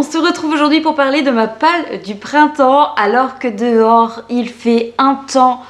on se retrouve aujourd'hui pour parler de ma palle du printemps alors que dehors il fait un temps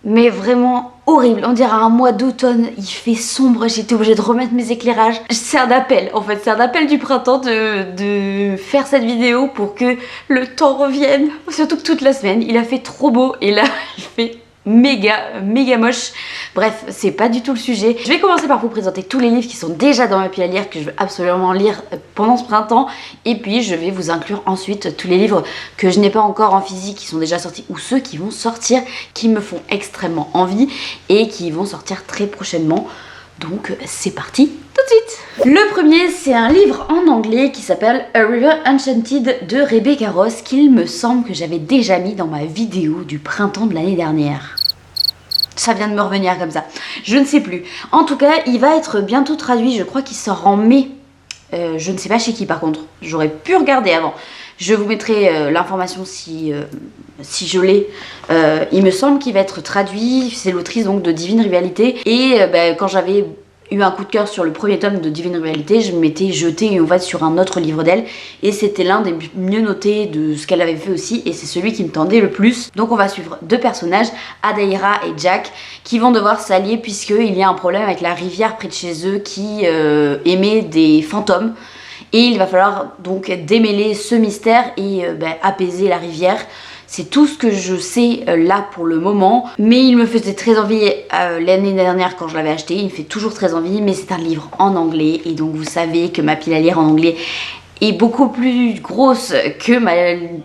mais vraiment horrible. On dirait un mois d'automne, il fait sombre, j'étais obligée de remettre mes éclairages. C'est un appel en fait, c'est un appel du printemps de faire cette vidéo pour que le temps revienne. Surtout que toute la semaine il a fait trop beau et là il fait méga moche. Bref, c'est pas du tout le sujet. Je vais commencer par vous présenter tous les livres qui sont déjà dans ma pile à lire, que je veux absolument lire pendant ce printemps, et puis je vais vous inclure ensuite tous les livres que je n'ai pas encore en physique, qui sont déjà sortis, ou ceux qui vont sortir, qui me font extrêmement envie et qui vont sortir très prochainement. Donc c'est parti tout de suite. Le premier, c'est un livre en anglais qui s'appelle A River Enchanted de Rebecca Ross, qu'il me semble que j'avais déjà mis dans ma vidéo du printemps de l'année dernière. Ça vient de me revenir comme ça, je ne sais plus. En tout cas, il va être bientôt traduit, je crois qu'il sort en mai. Je ne sais pas chez qui par contre, j'aurais pu regarder avant. Je vous mettrai l'information si je l'ai. Il me semble qu'il va être traduit, c'est l'autrice donc de Divine Rivalité. Et quand j'avais eu un coup de cœur sur le premier tome de Divine Rivalité, je m'étais jetée en fait sur un autre livre d'elle. Et c'était l'un des mieux notés de ce qu'elle avait fait aussi. Et c'est celui qui me tendait le plus. Donc on va suivre deux personnages, Adaira et Jack, qui vont devoir s'allier puisqu'il y a un problème avec la rivière près de chez eux qui émet des fantômes. Et il va falloir donc démêler ce mystère et apaiser la rivière. C'est tout ce que je sais là pour le moment. Mais il me faisait très envie l'année dernière quand je l'avais acheté. Il me fait toujours très envie, mais c'est un livre en anglais. Et donc vous savez que ma pile à lire en anglais est beaucoup plus grosse que ma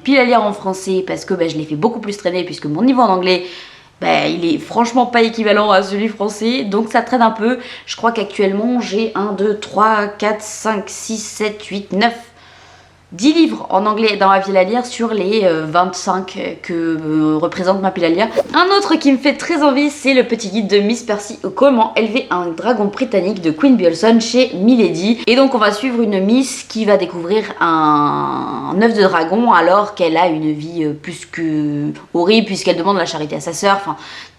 pile à lire en français. Parce que je l'ai fait beaucoup plus traîner puisque mon niveau en anglais... il est franchement pas équivalent à celui français, donc ça traîne un peu. Je crois qu'actuellement j'ai 1, 2, 3, 4, 5, 6, 7, 8, 9, 10 livres en anglais dans ma pile à lire sur les 25 que représente ma pile à lire. Un autre qui me fait très envie, c'est le petit guide de Miss Percy, comment élever un dragon britannique de Queen Bjornson chez Milady. Et donc on va suivre une Miss qui va découvrir un œuf de dragon alors qu'elle a une vie plus que horrible puisqu'elle demande la charité à sa sœur. Enfin,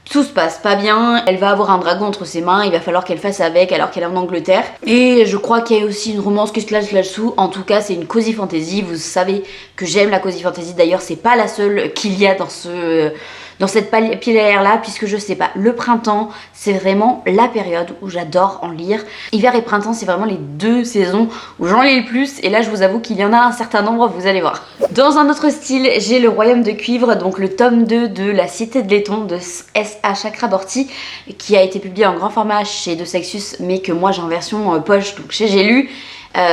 tout se passe pas bien, elle va avoir un dragon entre ses mains, il va falloir qu'elle fasse avec alors qu'elle est en Angleterre. Et je crois qu'il y a aussi une romance qui se lâche là-dessous. En tout cas, c'est une cozy fantasy. Vous savez que j'aime la cozy fantasy. D'ailleurs, c'est pas la seule qu'il y a dans cette pile à lire là, puisque je sais pas, le printemps c'est vraiment la période où j'adore en lire. Hiver et printemps c'est vraiment les deux saisons où j'en lis le plus, et là je vous avoue qu'il y en a un certain nombre, vous allez voir. Dans un autre style, j'ai Le Royaume de Cuivre, donc le tome 2 de La Cité de Laiton de S.A. Chakraborty, qui a été publié en grand format chez De Sexus, mais que moi j'ai en version poche, donc chez J'ai lu.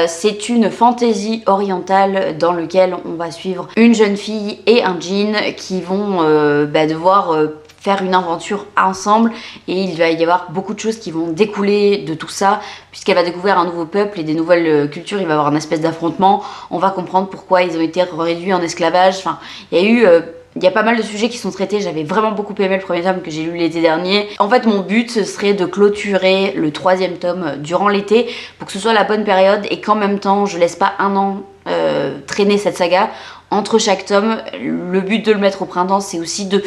C'est une fantaisie orientale dans laquelle on va suivre une jeune fille et un djinn qui vont devoir faire une aventure ensemble, et il va y avoir beaucoup de choses qui vont découler de tout ça puisqu'elle va découvrir un nouveau peuple et des nouvelles cultures. Il va y avoir un espèce d'affrontement, on va comprendre pourquoi ils ont été réduits en esclavage. Enfin, il y a pas mal de sujets qui sont traités. J'avais vraiment beaucoup aimé le premier tome que j'ai lu l'été dernier. En fait, mon but, ce serait de clôturer le troisième tome durant l'été pour que ce soit la bonne période et qu'en même temps, je laisse pas un an traîner cette saga entre chaque tome. Le but de le mettre au printemps, c'est aussi de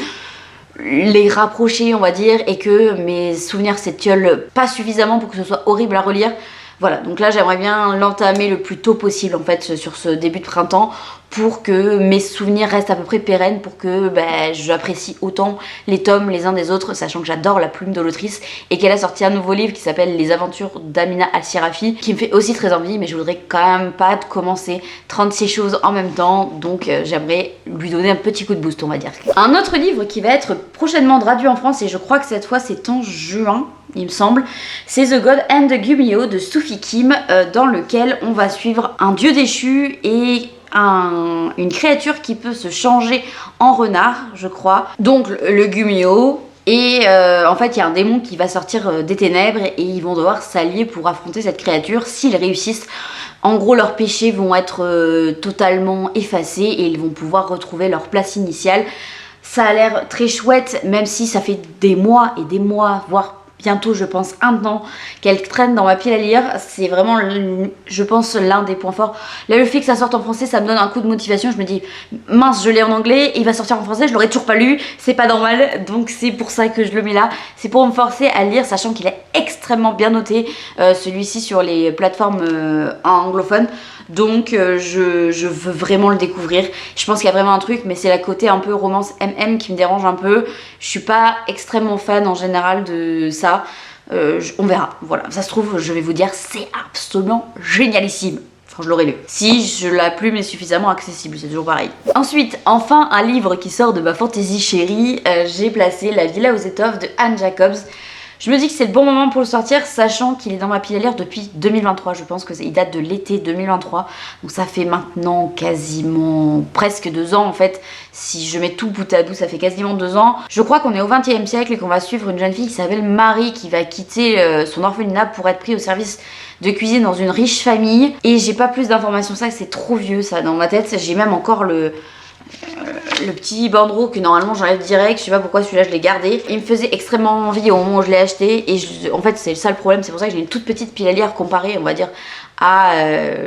les rapprocher, on va dire, et que mes souvenirs s'étiolent pas suffisamment pour que ce soit horrible à relire. Voilà, donc là j'aimerais bien l'entamer le plus tôt possible en fait sur ce début de printemps pour que mes souvenirs restent à peu près pérennes, pour que j'apprécie autant les tomes les uns des autres, sachant que j'adore la plume de l'autrice et qu'elle a sorti un nouveau livre qui s'appelle Les Aventures d'Amina Al-Sirafi, qui me fait aussi très envie, mais je voudrais quand même pas commencer 36 choses en même temps, donc j'aimerais lui donner un petit coup de boost, on va dire. Un autre livre qui va être prochainement traduit en France, et je crois que cette fois c'est en juin, il me semble, c'est The God and the Gumio de Sufi Kim, dans lequel on va suivre un dieu déchu et une créature qui peut se changer en renard, je crois. Donc le Gumio, et en fait il y a un démon qui va sortir des ténèbres et ils vont devoir s'allier pour affronter cette créature. S'ils réussissent, en gros leurs péchés vont être totalement effacés et ils vont pouvoir retrouver leur place initiale. Ça a l'air très chouette, même si ça fait des mois et des mois, voire bientôt je pense un an qu'elle traîne dans ma pile à lire. C'est vraiment, je pense, l'un des points forts. Là, le fait que ça sorte en français, ça me donne un coup de motivation. Je me dis, mince, je l'ai en anglais, il va sortir en français, je l'aurais toujours pas lu, c'est pas normal. Donc c'est pour ça que je le mets là. C'est pour me forcer à lire, sachant qu'il est extrêmement bien noté, celui-ci sur les plateformes anglophones. donc je veux vraiment le découvrir. Je pense qu'il y a vraiment un truc, mais c'est la côté un peu romance MM qui me dérange un peu. Je suis pas extrêmement fan en général de ça. On verra, voilà, ça se trouve, je vais vous dire, c'est absolument génialissime. Enfin, je l'aurais lu. Si la plume est suffisamment accessible, c'est toujours pareil. Ensuite, enfin, un livre qui sort de ma fantaisie chérie, j'ai placé La Villa aux étoffes de Anne Jacobs. Je me dis que c'est le bon moment pour le sortir, sachant qu'il est dans ma pile à lire depuis 2023. Je pense qu'il date de l'été 2023. Donc ça fait maintenant quasiment presque 2 ans en fait. Si je mets tout bout à bout, ça fait quasiment 2 ans. Je crois qu'on est au XXe siècle et qu'on va suivre une jeune fille qui s'appelle Marie qui va quitter son orphelinat pour être prise au service de cuisine dans une riche famille. Et j'ai pas plus d'informations que ça, c'est trop vieux ça dans ma tête. J'ai même encore le petit bandeau que normalement j'enlève direct, je sais pas pourquoi celui-là je l'ai gardé. Il me faisait extrêmement envie au moment où je l'ai acheté et en fait c'est ça le problème, c'est pour ça que j'ai une toute petite pile à lire comparée on va dire à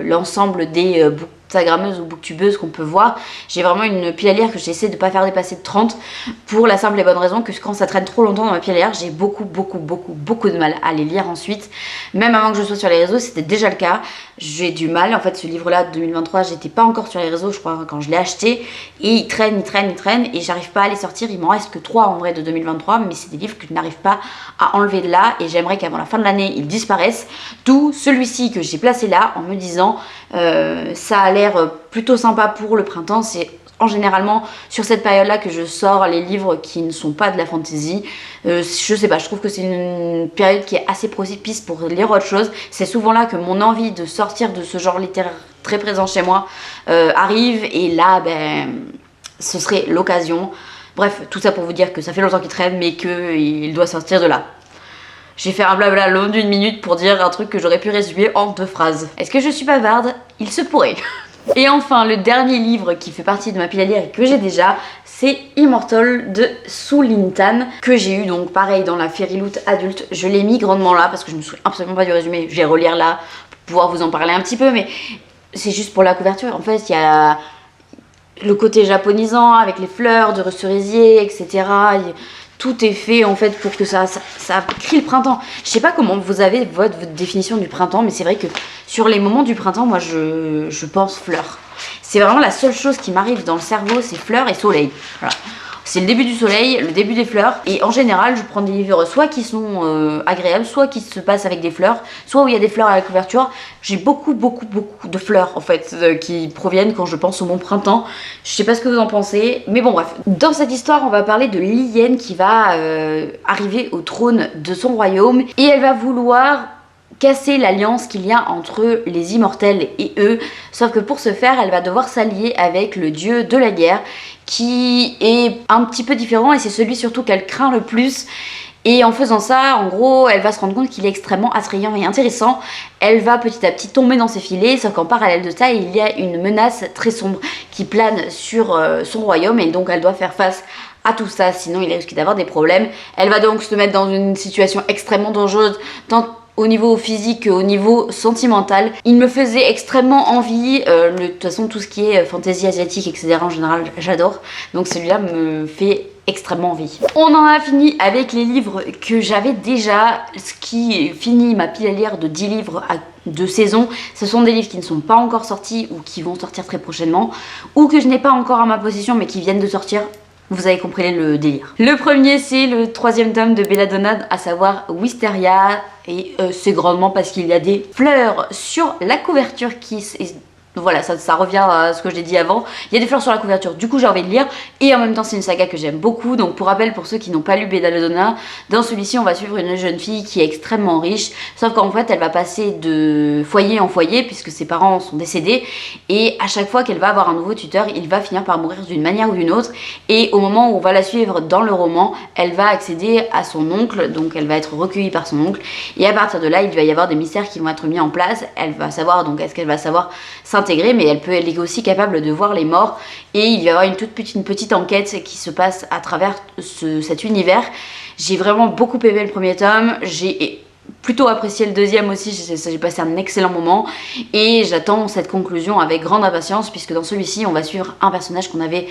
l'ensemble des bookstagrammeuses ou booktubeuses qu'on peut voir. J'ai vraiment une pile à lire que j'essaie de pas faire dépasser de 30 pour la simple et bonne raison que quand ça traîne trop longtemps dans ma pile à lire, j'ai beaucoup de mal à les lire ensuite. Même avant que je sois sur les réseaux, c'était déjà le cas. J'ai du mal, en fait ce livre-là de 2023, j'étais pas encore sur les réseaux je crois quand je l'ai acheté et il traîne et j'arrive pas à les sortir. Il m'en reste que 3 en vrai de 2023, mais c'est des livres que je n'arrive pas à enlever de là et j'aimerais qu'avant la fin de l'année ils disparaissent. D'où celui-ci que j'ai placé là en me disant ça a l'air plutôt sympa pour le printemps. C'est en généralement sur cette période là que je sors les livres qui ne sont pas de la fantasy. Je sais pas, je trouve que c'est une période qui est assez propice pour lire autre chose. C'est souvent là que mon envie de sortir de ce genre littéraire très présent chez moi arrive et là ce serait l'occasion. Bref, tout ça pour vous dire que ça fait longtemps qu'il traîne mais qu'il doit sortir de là. J'ai fait un blabla long d'1 minute pour dire un truc que j'aurais pu résumer en 2 phrases. Est-ce que je suis bavarde? Il se pourrait. Et enfin, le dernier livre qui fait partie de ma pile à lire et que j'ai déjà, c'est Immortal de Sue Lin Tan, que j'ai eu donc pareil dans la Fairyloot adulte. Je l'ai mis grandement là parce que je me souviens absolument pas du résumé. Je vais relire là pour pouvoir vous en parler un petit peu, mais c'est juste pour la couverture. En fait, il y a le côté japonisant avec les fleurs de cerisier, etc. Tout est fait en fait pour que ça crie le printemps. Je sais pas comment vous avez votre définition du printemps, mais c'est vrai que sur les moments du printemps, moi je pense fleurs. C'est vraiment la seule chose qui m'arrive dans le cerveau, c'est fleurs et soleil. Voilà. C'est le début du soleil, le début des fleurs. Et en général, je prends des livres soit qui sont agréables, soit qui se passent avec des fleurs, soit où il y a des fleurs à la couverture. J'ai beaucoup de fleurs en fait qui proviennent quand je pense au mon printemps. Je sais pas ce que vous en pensez, mais bon bref. Dans cette histoire, on va parler de Lien qui va arriver au trône de son royaume et elle va vouloir casser l'alliance qu'il y a entre les immortels et eux, sauf que pour ce faire elle va devoir s'allier avec le dieu de la guerre qui est un petit peu différent et c'est celui surtout qu'elle craint le plus. Et en faisant ça, en gros, elle va se rendre compte qu'il est extrêmement attrayant et intéressant. Elle va petit à petit tomber dans ses filets, sauf qu'en parallèle de ça, il y a une menace très sombre qui plane sur son royaume et donc elle doit faire face à tout ça, sinon il risque d'avoir des problèmes. Elle va donc se mettre dans une situation extrêmement dangereuse, tant au niveau physique, au niveau sentimental. Il me faisait extrêmement envie, de toute façon tout ce qui est fantasy asiatique, etc. en général j'adore, donc celui-là me fait extrêmement envie. On en a fini avec les livres que j'avais déjà, ce qui finit ma pile à lire de 10 livres de saison. Ce sont des livres qui ne sont pas encore sortis ou qui vont sortir très prochainement, ou que je n'ai pas encore en ma possession mais qui viennent de sortir. Vous avez compris le délire. Le premier, c'est le 3e tome de Belladonna, à savoir Wisteria. Et c'est grandement parce qu'il y a des fleurs sur la couverture qui... Voilà, ça revient à ce que j'ai dit avant. Il y a des fleurs sur la couverture, du coup j'ai envie de lire. Et en même temps c'est une saga que j'aime beaucoup. Donc pour rappel, pour ceux qui n'ont pas lu Belladonna, dans celui-ci on va suivre une jeune fille qui est extrêmement riche. Sauf qu'en fait elle va passer de foyer en foyer puisque ses parents sont décédés. Et à chaque fois qu'elle va avoir un nouveau tuteur, il va finir par mourir d'une manière ou d'une autre. Et au moment où on va la suivre dans le roman, elle va accéder à son oncle. Donc elle va être recueillie par son oncle. Et à partir de là, il va y avoir des mystères qui vont être mis en place. Elle va savoir, donc est-ce qu'elle va savoir s'intégrer, mais elle est aussi capable de voir les morts et il va y avoir une petite enquête qui se passe à travers cet univers. J'ai vraiment beaucoup aimé le premier tome, j'ai plutôt apprécié le deuxième aussi, j'ai passé un excellent moment et j'attends cette conclusion avec grande impatience puisque dans celui-ci on va suivre un personnage qu'on avait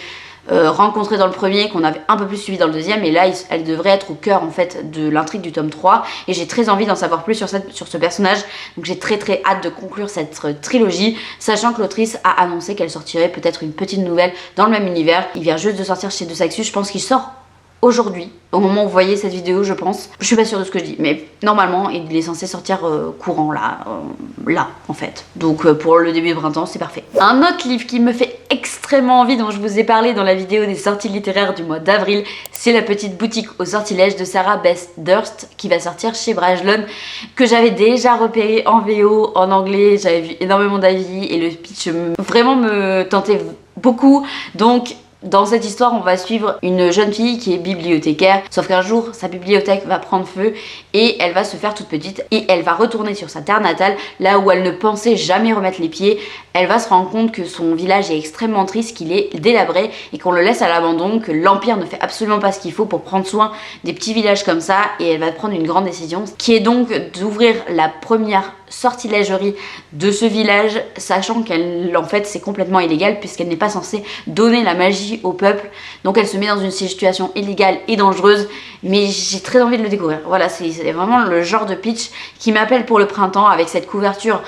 rencontrée dans le premier, qu'on avait un peu plus suivi dans le deuxième, et là elle devrait être au cœur en fait de l'intrigue du tome 3, et j'ai très envie d'en savoir plus sur ce personnage, donc j'ai très hâte de conclure cette trilogie, sachant que l'autrice a annoncé qu'elle sortirait peut-être une petite nouvelle dans le même univers. Il vient juste de sortir chez De Saxus, je pense qu'il sort aujourd'hui, au moment où vous voyez cette vidéo, je pense. Je suis pas sûre de ce que je dis, mais normalement il est censé sortir courant là en fait. Donc pour le début de printemps, c'est parfait. Un autre livre qui me fait extrêmement envie, dont je vous ai parlé dans la vidéo des sorties littéraires du mois d'avril, c'est La petite boutique aux sortilèges de Sarah Beth Durst, qui va sortir chez Brajlon, que j'avais déjà repéré en VO, en anglais, j'avais vu énormément d'avis et le pitch vraiment me tentait beaucoup, donc dans cette histoire, on va suivre une jeune fille qui est bibliothécaire, sauf qu'un jour, sa bibliothèque va prendre feu et elle va se faire toute petite et elle va retourner sur sa terre natale, là où elle ne pensait jamais remettre les pieds. Elle va se rendre compte que son village est extrêmement triste, qu'il est délabré et qu'on le laisse à l'abandon, que l'Empire ne fait absolument pas ce qu'il faut pour prendre soin des petits villages comme ça, et elle va prendre une grande décision, qui est donc d'ouvrir la première sortilègerie de ce village, sachant qu'elle, en fait, c'est complètement illégal puisqu'elle n'est pas censée donner la magie au peuple, donc elle se met dans une situation illégale et dangereuse, mais j'ai très envie de le découvrir. Voilà, c'est vraiment le genre de pitch qui m'appelle pour le printemps, avec cette couverture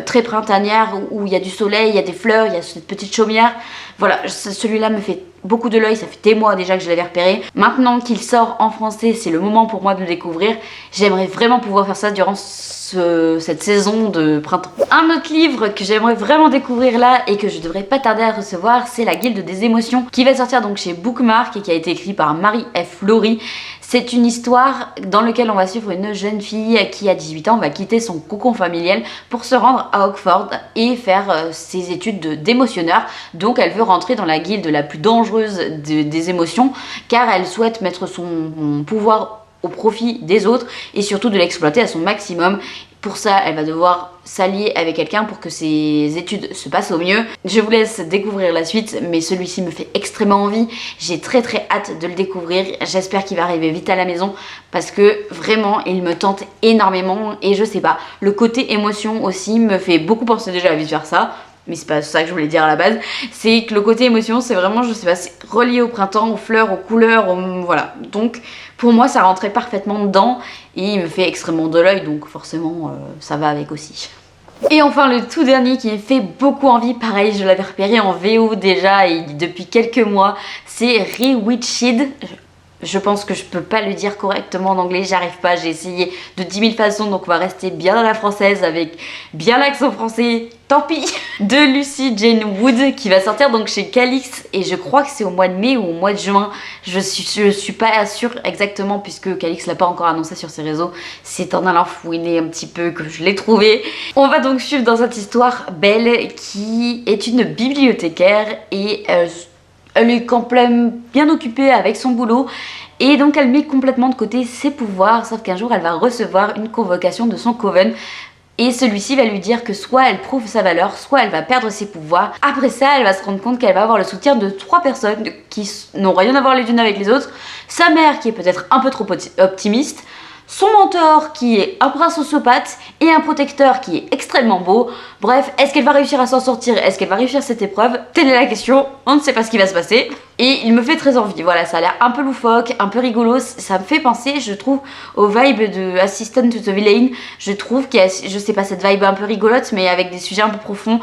très printanière où il y a du soleil, il y a des fleurs, il y a cette petite chaumière. Voilà, celui-là me fait beaucoup de l'œil, ça fait des mois déjà que je l'avais repéré. Maintenant qu'il sort en français, c'est le moment pour moi de le découvrir. J'aimerais vraiment pouvoir faire ça durant cette saison de printemps. Un autre livre que j'aimerais vraiment découvrir là et que je devrais pas tarder à recevoir, c'est La Guilde des émotions, qui va sortir donc chez Bookmark et qui a été écrit par Marie F. Laurie. C'est une histoire dans laquelle on va suivre une jeune fille qui à 18 ans va quitter son cocon familial pour se rendre à Oxford et faire ses études d'émotionneur. Donc elle veut rentrer dans la guilde la plus dangereuse des émotions, car elle souhaite mettre son pouvoir au profit des autres et surtout de l'exploiter à son maximum. Pour ça, elle va devoir s'allier avec quelqu'un pour que ses études se passent au mieux. Je vous laisse découvrir la suite, mais celui-ci me fait extrêmement envie. J'ai très hâte de le découvrir. J'espère qu'il va arriver vite à la maison parce que vraiment, il me tente énormément. Et je sais pas, le côté émotion aussi me fait beaucoup penser déjà à vice versa. Mais c'est pas ça que je voulais dire à la base, c'est que le côté émotion, c'est vraiment, je sais pas, c'est relié au printemps, aux fleurs, aux couleurs, voilà. Donc pour moi, ça rentrait parfaitement dedans et il me fait extrêmement de l'œil, donc forcément, ça va avec aussi. Et enfin le tout dernier qui me fait beaucoup envie, pareil je l'avais repéré en VO déjà et depuis quelques mois, c'est Rewitched. Je pense que je peux pas le dire correctement en anglais, j'arrive pas, j'ai essayé de 10 000 façons, donc on va rester bien dans la française avec bien l'accent français, tant pis. De Lucy Jane Wood qui va sortir donc chez Calix et je crois que c'est au mois de mai ou au mois de juin, je suis pas sûre exactement puisque Calix l'a pas encore annoncé sur ses réseaux, c'est en allant fouiner un petit peu que je l'ai trouvé. On va donc suivre dans cette histoire Belle qui est une bibliothécaire et elle est quand même bien occupée avec son boulot et donc elle met complètement de côté ses pouvoirs, sauf qu'un jour elle va recevoir une convocation de son coven et celui-ci va lui dire que soit elle prouve sa valeur, soit elle va perdre ses pouvoirs. Après ça, elle va se rendre compte qu'elle va avoir le soutien de 3 personnes qui n'ont rien à voir les unes avec les autres. Sa mère qui est peut-être un peu trop optimiste, son mentor qui est un prince sociopathe et un protecteur qui est extrêmement beau. Bref, est-ce qu'elle va réussir à s'en sortir? Est-ce qu'elle va réussir cette épreuve? Telle est la question, on ne sait pas ce qui va se passer. Et il me fait très envie, voilà, ça a l'air un peu loufoque, un peu rigolo, ça me fait penser, je trouve, aux vibes de Assistant to the Villain. Je trouve qu'il y a, je sais pas, cette vibe un peu rigolote, mais avec des sujets un peu profonds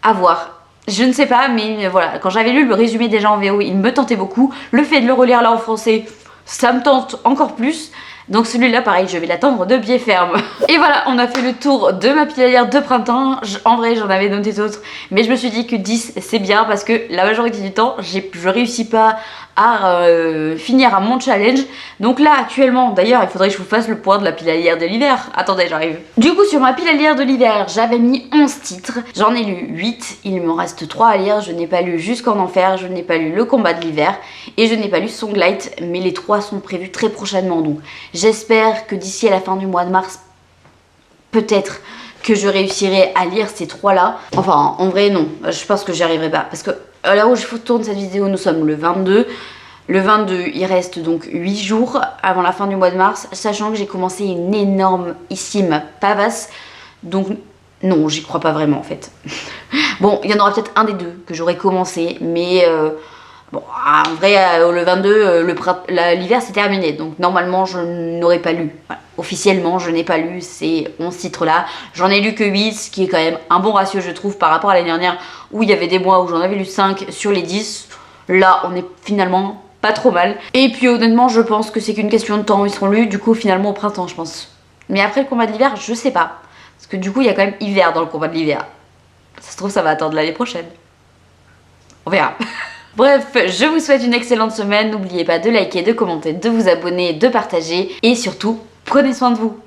à voir. Je ne sais pas, mais voilà, quand j'avais lu le résumé déjà en VO, il me tentait beaucoup. Le fait de le relire là en français, ça me tente encore plus. Donc celui-là, pareil, je vais l'attendre de pied ferme. Et voilà, on a fait le tour de ma pile à lire de printemps. En vrai, j'en avais noté d'autres, mais je me suis dit que 10, c'est bien parce que la majorité du temps, je réussis pas à finir à mon challenge. Donc là, actuellement, d'ailleurs, il faudrait que je vous fasse le point de la pile à lire de l'hiver. Attendez, j'arrive. Du coup, sur ma pile à lire de l'hiver, j'avais mis 11 titres. J'en ai lu 8, il me reste 3 à lire. Je n'ai pas lu Jusqu'en Enfer, je n'ai pas lu Le Combat de l'hiver et je n'ai pas lu Songlight, mais les 3 sont prévus très prochainement. Donc j'espère que d'ici à la fin du mois de mars, peut-être que je réussirai à lire ces 3 là. Enfin, en vrai, non, je pense que j'y arriverai pas. Parce que là où je tourne cette vidéo, nous sommes le 22. Le 22, il reste donc 8 jours avant la fin du mois de mars, sachant que j'ai commencé une énormissime pavasse. Donc non, j'y crois pas vraiment en fait. Bon, il y en aura peut-être un des deux que j'aurais commencé, mais Bon, en vrai, le 22, l'hiver c'est terminé, donc normalement je n'aurais pas lu. Voilà. Officiellement, je n'ai pas lu ces 11 titres-là. J'en ai lu que 8, ce qui est quand même un bon ratio, je trouve, par rapport à l'année dernière, où il y avait des mois où j'en avais lu 5 sur les 10. Là, on est finalement pas trop mal. Et puis honnêtement, je pense que c'est qu'une question de temps où ils seront lus, du coup, finalement au printemps, je pense. Mais après le combat de l'hiver, je sais pas. Parce que du coup, il y a quand même hiver dans le combat de l'hiver. Ça se trouve, ça va attendre l'année prochaine. On verra. Bref, je vous souhaite une excellente semaine. N'oubliez pas de liker, de commenter, de vous abonner, de partager. Et surtout, prenez soin de vous.